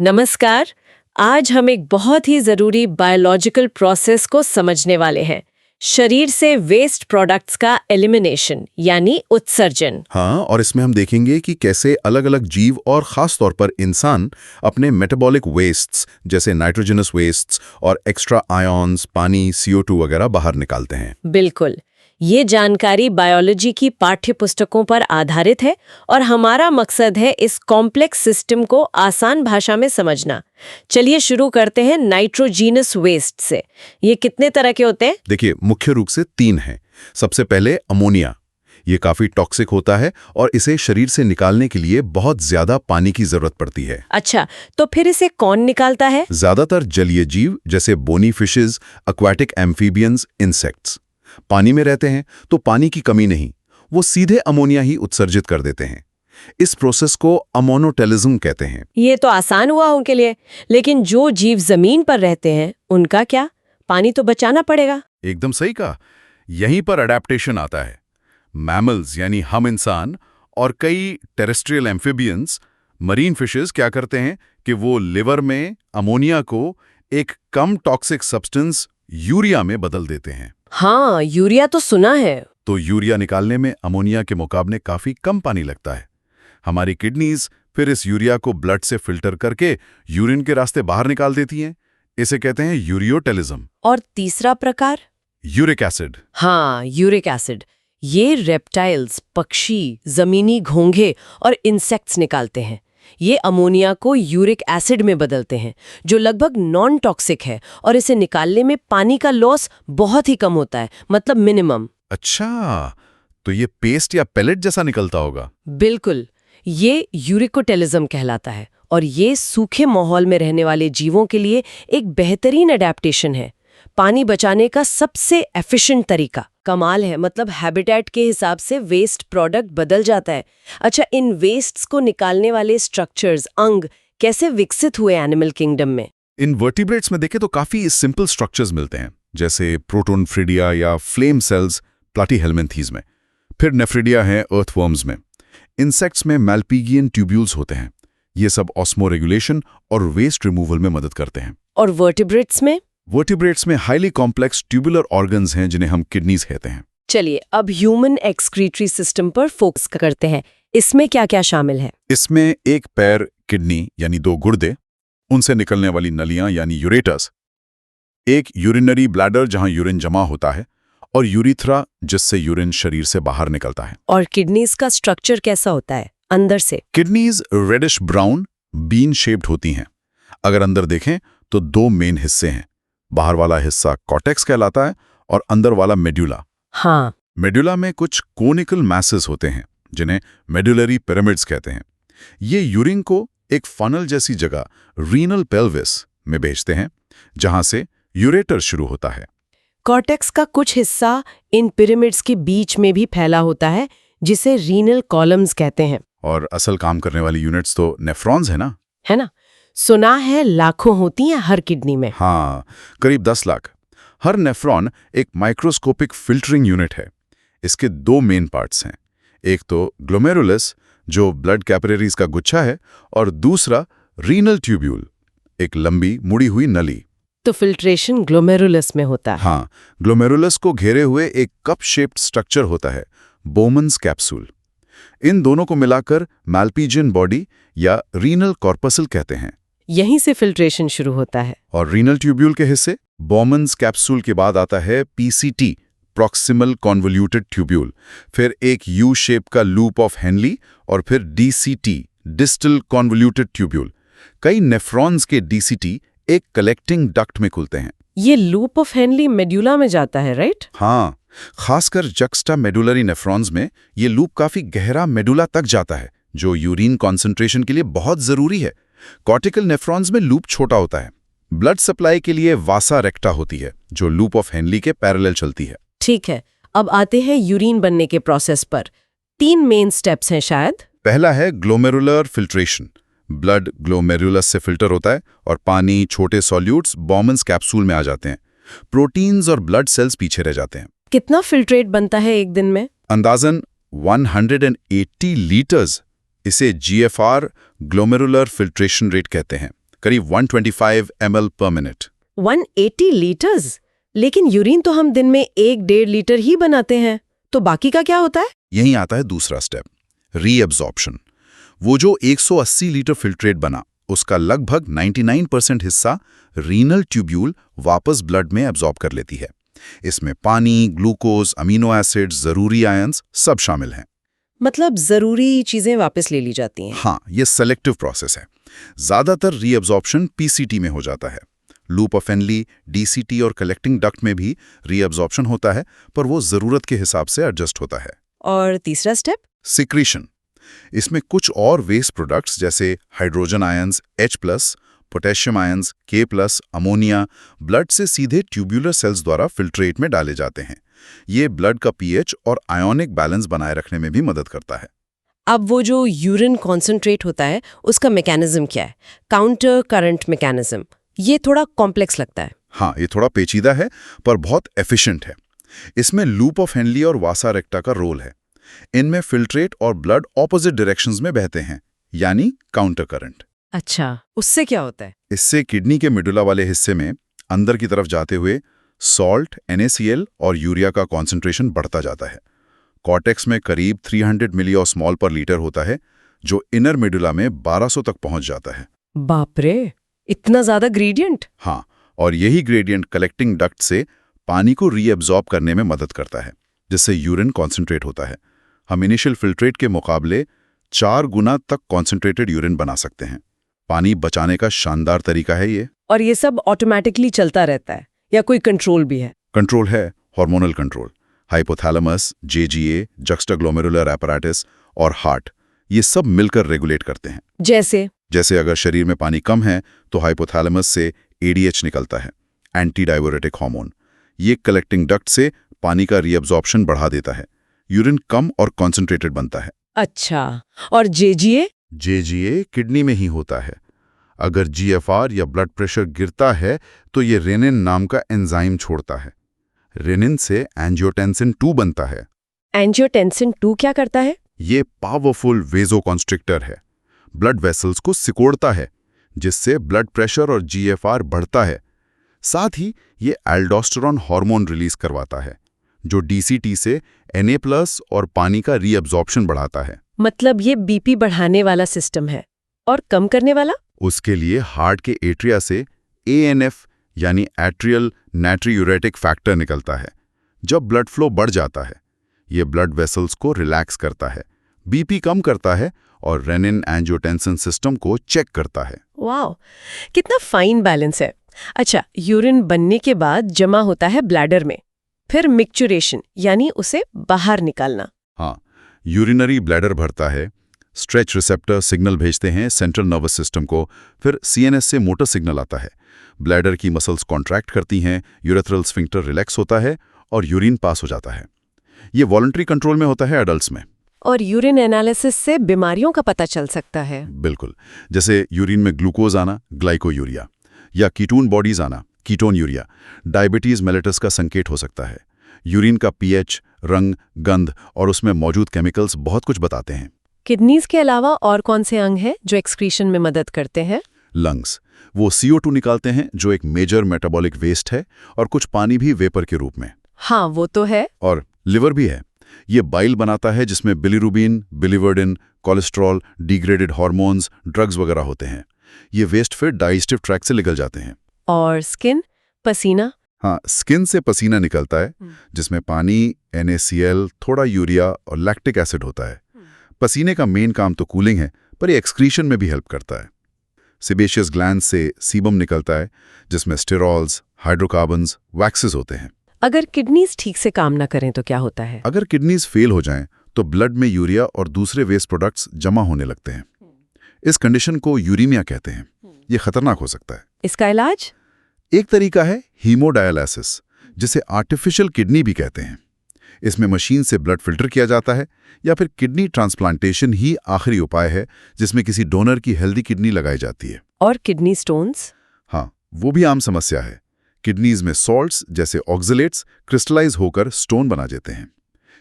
नमस्कार। आज हम एक बहुत ही ज़रूरी बायोलॉजिकल प्रोसेस को समझने वाले हैं। शरीर से वेस्ट प्रोडक्ट्स का एलिमिनेशन यानी उत्सर्जन। हाँ, और इसमें हम देखेंगे कि कैसे अलग-अलग जीव और ख़ास तौर पर इंसान अपने मेटाबॉलिक वेस्ट्स जैसे नाइट्रोजनस वेस्ट्स और एक्स्ट्रा आयॉन्स, पानी, CO2 वगैरह बाहर निकालते हैं। बिल्कुल, ये जानकारी बायोलॉजी की पाठ्य पुस्तकों पर आधारित है और हमारा मकसद है इस कॉम्प्लेक्स सिस्टम को आसान भाषा में समझना। चलिए शुरू करते हैं नाइट्रोजीनस वेस्ट से। ये कितने तरह के होते हैं? देखिए, मुख्य रूप से 3 हैं। सबसे पहले अमोनिया। ये काफ़ी टॉक्सिक होता है और इसे शरीर से निकालने के लिए बहुत ज़्यादा पानी की ज़रूरत पड़ती है। अच्छा, तो फिर इसे कौन निकालता है? ज़्यादातर जलीय जीव जैसे bony fishes, aquatic amphibians, insects पानी में रहते हैं, तो पानी की कमी नहीं, वो सीधे अमोनिया ही उत्सर्जित कर देते हैं। इस प्रोसेस को अमोनोटेलिज्म कहते हैं। ये तो आसान हुआ उनके लिए, लेकिन जो जीव जमीन पर रहते हैं उनका क्या? पानी तो बचाना पड़ेगा। एकदम सही कहा। यहीं पर अडेप्टेशन आता है। मैमल्स यानी हम इंसान और कई टेरेस्ट्रियल एम्फीबियंस, मरीन फिशेस क्या करते हैं कि वो लिवर में अमोनिया को एक कम टॉक्सिक सब्सटेंस यूरिया में बदल देते हैं। हाँ, यूरिया तो सुना है। तो यूरिया निकालने में अमोनिया के मुकाबले काफी कम पानी लगता है। हमारी किडनीज फिर इस यूरिया को ब्लड से फिल्टर करके यूरिन के रास्ते बाहर निकाल देती हैं। इसे कहते हैं यूरियोटेलिज्म। और तीसरा प्रकार? Uric acid. हाँ, यूरिक एसिड। ये रेप्टाइल्स, पक्षी, जमीनी घोंघे और इंसेक्ट्स निकालते हैं। ये अमोनिया को यूरिक एसिड में बदलते हैं, जो लगभग नॉन टॉक्सिक है, और इसे निकालने में पानी का लॉस बहुत ही कम होता है, मतलब मिनिमम। अच्छा, तो ये पेस्ट या पेलेट जैसा निकलता होगा। बिल्कुल, ये यूरिकोटेलिज्म कहलाता है और ये सूखे माहौल में रहने वाले जीवों के लिए एक बेहतरीन अडेप्टेशन है। पानी बचाने का सबसे एफिशिएंट तरीका। कमाल है, मतलब हैबिटेट के हिसाब से वेस्ट प्रोडक्ट बदल जाता है। अच्छा, इन वेस्ट्स को निकालने वाले स्ट्रक्चर्स, अंग कैसे विकसित हुए एनिमल किंगडम में? इन वर्टिब्रेट्स में देखें तो काफी सिंपल स्ट्रक्चर्स मिलते हैं, जैसे प्रोटोनफ्रिडिया या फ्लेम सेल्स प्लाटीहेल्मिन्थीज में। फिर नेफ्रिडिया है अर्थवर्म्स में। इंसेक्ट्स में मैल्पीगियन ट्यूब्यूल्स होते हैं। ये सब ऑस्मोरेगुलेशन और वेस्ट रिमूवल में मदद करते हैं। और वर्टिब्रेट्स में? वर्टिब्रेट्स में हाईली कॉम्प्लेक्स ट्यूबुलर ऑर्गन्स हैं जिन्हें हम किडनीज कहते हैं। चलिए अब ह्यूमन एक्सक्रीटरी सिस्टम पर फोकस करते हैं। इसमें क्या क्या शामिल है? इसमें एक पैर किडनी यानी 2 गुर्दे, उनसे निकलने वाली नलियां यानी यूरेटर्स, एक यूरिनरी ब्लैडर जहां यूरिन जमा होता है, और यूरिथ्रा जिससे यूरिन शरीर से बाहर निकलता है। और किडनीज का स्ट्रक्चर कैसा होता है अंदर से? Kidneys reddish brown bean shaped होती हैं। अगर अंदर देखें तो 2 मेन हिस्से हैं। बाहर वाला हिस्सा कॉर्टेक्स कहलाता है और अंदर वाला मेड्यूला। हाँ, मेड्यूला में कुछ कोनिकल मैसेस होते हैं जिन्हें मेड्युलरी पिरामिड्स कहते हैं। ये यूरिन को एक फनल जैसी जगह रीनल पेल्विस में भेजते हैं, जहां से यूरेटर शुरू होता है। कॉर्टेक्स का कुछ हिस्सा इन पिरामिड्स के बीच में भी फैला होता है, जिसे रीनल कॉलम्स कहते हैं। और असल काम करने वाली यूनिट्स तो नेफ्रॉन्स है ना? है ना? सुना है लाखों होती हैं हर किडनी में। हाँ, करीब 10 लाख। हर नेफ्रॉन एक माइक्रोस्कोपिक फिल्टरिंग यूनिट है। इसके 2 मेन पार्ट्स हैं। एक तो ग्लोमेरुलस जो ब्लड कैपिलरीज का गुच्छा है, और दूसरा रीनल ट्यूब्यूल, एक लंबी मुड़ी हुई नली। तो फिल्ट्रेशन ग्लोमेरुलस में होता है। हाँ, ग्लोमेरुलस को घेरे हुए एक कप शेप्ड स्ट्रक्चर होता है, बोमन्स कैप्सूल। इन दोनों को मिलाकर मैल्पीजियन बॉडी या रीनल कॉर्पसल कहते हैं। यहीं से फिल्ट्रेशन शुरू होता है। और रीनल ट्यूब्यूल के हिस्से बोमन्स कैप्सूल के बाद आता है PCT, प्रॉक्सिमल कॉन्वोल्यूटेड ट्यूब्यूल, फिर एक यू शेप का लूप ऑफ हेनली, और फिर DCT, डिस्टल कॉन्वोल्यूटेड ट्यूब्यूल। कई नेफ्रॉन्स के DCT एक कलेक्टिंग डक्ट में खुलते हैं। ये लूप ऑफ हेनली मेड्यूला में जाता है, राइट? हाँ, खासकर जक्स्टा मेडुलरी नेफ्रॉन्स में ये लूप काफी गहरा मेडुला तक जाता है, जो यूरिन कॉन्सेंट्रेशन के लिए बहुत जरूरी है। कॉर्टिकल नेफ्रॉन्स में लूप छोटा होता है। ब्लड सप्लाई के लिए वासा रेक्टा होती है, जो लूप ऑफ हेनली के पैरेलल चलती है। ठीक है, अब आते हैं यूरिन बनने के प्रोसेस पर। 3 मेन स्टेप्स हैं शायद। पहला है ग्लोमेरुलर फिल्ट्रेशन। ब्लड ग्लोमेरुलस से फिल्टर होता है और पानी, छोटे सॉल्यूट्स बोमन्स कैप्सूल में आ जाते हैं। प्रोटीन्स और ब्लड सेल्स पीछे रह जाते हैं। कितना फिल्ट्रेट बनता है एक दिन में? अंदाजन 180 लीटर्स। इसे GFR ग्लोमेरुलर फिल्ट्रेशन रेट कहते हैं। करीब 125 ml पर मिनट। 180 लीटर्स? लेकिन यूरिन तो हम दिन में 1-1.5 लीटर ही बनाते हैं, तो बाकी का क्या होता है? यहीं आता है दूसरा स्टेप, रीएब्जॉर्प्शन। वो जो 180 लीटर फिल्ट्रेट बना, उसका लगभग 99% हिस्सा रीनल ट्यूब्यूल वापस ब्लड में एब्जॉर्ब कर लेती है। इसमें पानी, ग्लूकोज, अमीनो एसिड्स, जरूरी आयंस सब शामिल हैं। मतलब जरूरी चीजें वापस ले ली जाती हैं। हाँ, ये सेलेक्टिव प्रोसेस है। ज्यादातर रीएब्जॉर्प्शन पीसीटी में हो जाता है। लूप ऑफ हेनली, डीसीटी और कलेक्टिंग डक्ट में भी रीएब्जॉर्प्शन होता है, पर वो जरूरत के हिसाब से एडजस्ट होता है। और तीसरा स्टेप? सिक्रीशन। इसमें कुछ और वेस्ट प्रोडक्ट्स जैसे hydrogen ions H+, potassium ions K+, ammonia blood से सीधे ट्यूब्यूलर सेल्स द्वारा फिल्ट्रेट में डाले जाते हैं। ये ब्लड का पीएच और आयोनिक बैलेंस बनाए रखने में भी मदद करता है। अब वो जो यूरिन कॉन्सेंट्रेट होता है, उसका मैकेनिज्म क्या है? Counter current mechanism. ये थोड़ा कॉम्प्लेक्स लगता है। हाँ, ये थोड़ा पेचीदा है पर बहुत एफिशिएंट है। इसमें लूप ऑफ हेनली और वासा रेक्टा का रोल है। इनमें फिल्ट्रेट और ब्लड ऑपोजिट डायरेक्शंस में बहते हैं, यानी काउंटर करंट। अच्छा, उससे क्या होता है? इससे किडनी के मिडुला वाले हिस्से में अंदर की तरफ जाते हुए सॉल्ट, NaCl और यूरिया का कॉन्सेंट्रेशन बढ़ता जाता है। कॉर्टेक्स में करीब 300 मिलियोस्मॉल पर लीटर होता है, जो इनर मिडुला में 1200 तक पहुंच जाता है। बाप रे, इतना ज्यादा ग्रेडियंट? हाँ, और यही ग्रेडियंट कलेक्टिंग डक्ट से पानी को रीएब्जॉर्ब करने में मदद करता है, जिससे यूरिन कॉन्सेंट्रेट होता है। हम इनिशियल फिल्ट्रेट के मुकाबले 4 गुना तक कॉन्सेंट्रेटेड यूरिन बना सकते हैं। पानी बचाने का शानदार तरीका है ये। और ये सब ऑटोमेटिकली चलता रहता है या कोई कंट्रोल भी है? कंट्रोल है, hormonal control. Hypothalamus, JGA, juxtaglomerular apparatus और हार्ट, ये सब मिलकर रेगुलेट करते हैं। जैसे अगर शरीर में पानी कम है तो हाइपोथैलेमस से ADH निकलता है, एंटी डाययूरेटिक हार्मोन। ये कलेक्टिंग डक्ट से पानी का रीअब्जॉर्प्शन बढ़ा देता है, यूरिन कम और कॉन्सेंट्रेटेड बनता है। अच्छा, और JGA? JGA किडनी में ही होता है। अगर GFR या ब्लड प्रेशर गिरता है तो ये रेनिन नाम का एंजाइम छोड़ता है। रेनिन से एंजियोटेंसिन 2 बनता है। एंजियोटेंसिन 2 क्या करता है? ये पावरफुल वेजोकॉन्स्ट्रिक्टर है, ब्लड वेसल्स को सिकोड़ता है, जिससे ब्लड प्रेशर और GFR बढ़ता है। साथ ही ये एल्डोस्टेरोन हार्मोन रिलीज करवाता है, जो DCT से Na+ और पानी का रीअब्जॉर्प्शन बढ़ाता है। मतलब ये BP बढ़ाने वाला सिस्टम है। और कम करने वाला? उसके लिए हार्ट के एट्रिया से ANF यानी एट्रियल नाट्रियूरेटिक फैक्टर निकलता है। जब ब्लड फ्लो बढ़ जाता है, ये ब्लड वेसल्स को रिलैक्स करता है, BP कम करता है और रेनिन एंजियोटेंसिन सिस्टम को चेक करता है। वाह, कितना फाइन बैलेंस है। अच्छा, यूरिन बनने के बाद जमा होता है ब्लैडर में, फिर मिक्चुरेशन यानी उसे बाहर निकालना। हाँ, यूरिनरी ब्लैडर भरता है, स्ट्रेच रिसेप्टर सिग्नल भेजते हैं सेंट्रल नर्वस सिस्टम को, फिर CNS से मोटर सिग्नल आता है। ब्लैडर की मसल्स कॉन्ट्रैक्ट करती हैं, यूरेथ्रल स्फिंक्टर रिलैक्स होता है और यूरिन पास हो जाता है। ये वॉलंटरी कंट्रोल में होता है एडल्ट्स में। और यूरिन एनालिसिस से बीमारियों का पता चल सकता है। बिल्कुल, जैसे यूरिन में ग्लूकोज आना, ग्लाइकोयूरिया, या कीटोन बॉडीज आना, कीटोन यूरिया, डायबिटीज मेलिटस का संकेत हो सकता है। यूरिन का पीएच, रंग, गंध और उसमें मौजूद केमिकल्स बहुत कुछ बताते हैं। किडनीज के अलावा और कौन से अंग हैं जो एक्सक्रीशन में मदद करते हैं? लंग्स, वो CO2 निकालते हैं जो एक मेजर मेटाबॉलिक वेस्ट है, और कुछ पानी भी वेपर के रूप में। हाँ, वो तो है। और लिवर भी है, ये बाइल बनाता है जिसमें bilirubin, बिलिवर्डिन, cholesterol, degraded hormones, drugs वगैरह होते हैं। ये वेस्ट फिर डाइजेस्टिव ट्रैक्ट से निकल जाते हैं। और स्किन, पसीना? हाँ, स्किन से पसीना निकलता है, जिसमें पानी, NaCl, थोड़ा यूरिया और लैक्टिक एसिड होता है। पसीने का मेन काम तो कूलिंग है, पर ये एक्सक्रीशन में भी हेल्प करता है। सेबेशियस ग्लैंड से सीबम निकलता है, जिसमें स्टेरॉल्स, हाइड्रोकार्बन्स, वैक्सेस होते हैं। अगर किडनीज ठीक से काम ना करें तो क्या होता है? अगर किडनीज फेल हो जाएं, तो ब्लड में यूरिया और दूसरे वेस्ट प्रोडक्ट्स जमा होने लगते हैं। इस कंडीशन को यूरीमिया कहते हैं। ये खतरनाक हो सकता है। इसका इलाज? एक तरीका है हीमोडायलिसिस, जिसे आर्टिफिशियल किडनी भी कहते हैं। इसमें मशीन से ब्लड फिल्टर किया जाता है, या फिर किडनी ट्रांसप्लांटेशन ही आखिरी उपाय है, जिसमें किसी डोनर की हेल्दी किडनी लगाई जाती है। और किडनी स्टोन्स? हाँ, वो भी आम समस्या है। किडनीज में सॉल्ट्स जैसे ऑक्सलेट्स क्रिस्टलाइज होकर स्टोन बना देते हैं।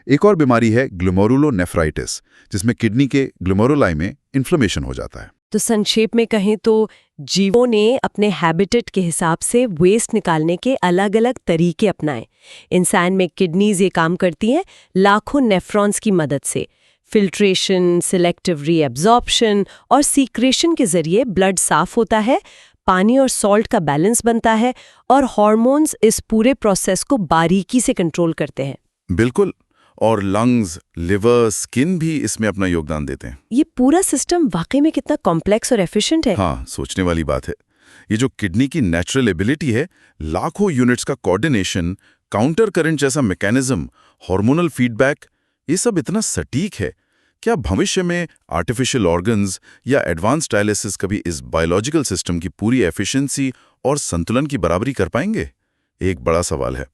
एक और बीमारी है ग्लोमेरुलोनेफ्राइटिस, जिसमें किडनी के ग्लोमेरुलाई में इन्फ्लेमेशन हो जाता है। तो संक्षेप में कहें तो जीवों ने अपने हैबिटेट के हिसाब से वेस्ट निकालने के अलग-अलग तरीके अपनाए। इंसान में किडनीज ये काम करती हैं लाखों नेफ्रॉन्स की मदद से। फिल्ट्रेशन, सिलेक्टिव रीएब्जॉर्प्शन और सीक्रेशन के जरिए ब्लड साफ होता है, पानी और सॉल्ट का बैलेंस बनता है और हार्मोन्स इस पूरे प्रोसेस को बारीकी से कंट्रोल करते हैं। बिल्कुल, और लंग्स, लिवर, स्किन भी इसमें अपना योगदान देते हैं। ये पूरा सिस्टम वाकई में कितना कॉम्प्लेक्स और एफिशिएंट है। हाँ, सोचने वाली बात है। ये जो किडनी की नेचुरल एबिलिटी है, लाखों यूनिट्स का कोऑर्डिनेशन, काउंटर करंट जैसा मैकेनिज्म, हार्मोनल फीडबैक, ये सब इतना सटीक है। क्या भविष्य में आर्टिफिशियल ऑर्गन्स या एडवांस डायलिसिस कभी इस बायोलॉजिकल सिस्टम की पूरी एफिशिएंसी और संतुलन की बराबरी कर पाएंगे? एक बड़ा सवाल है।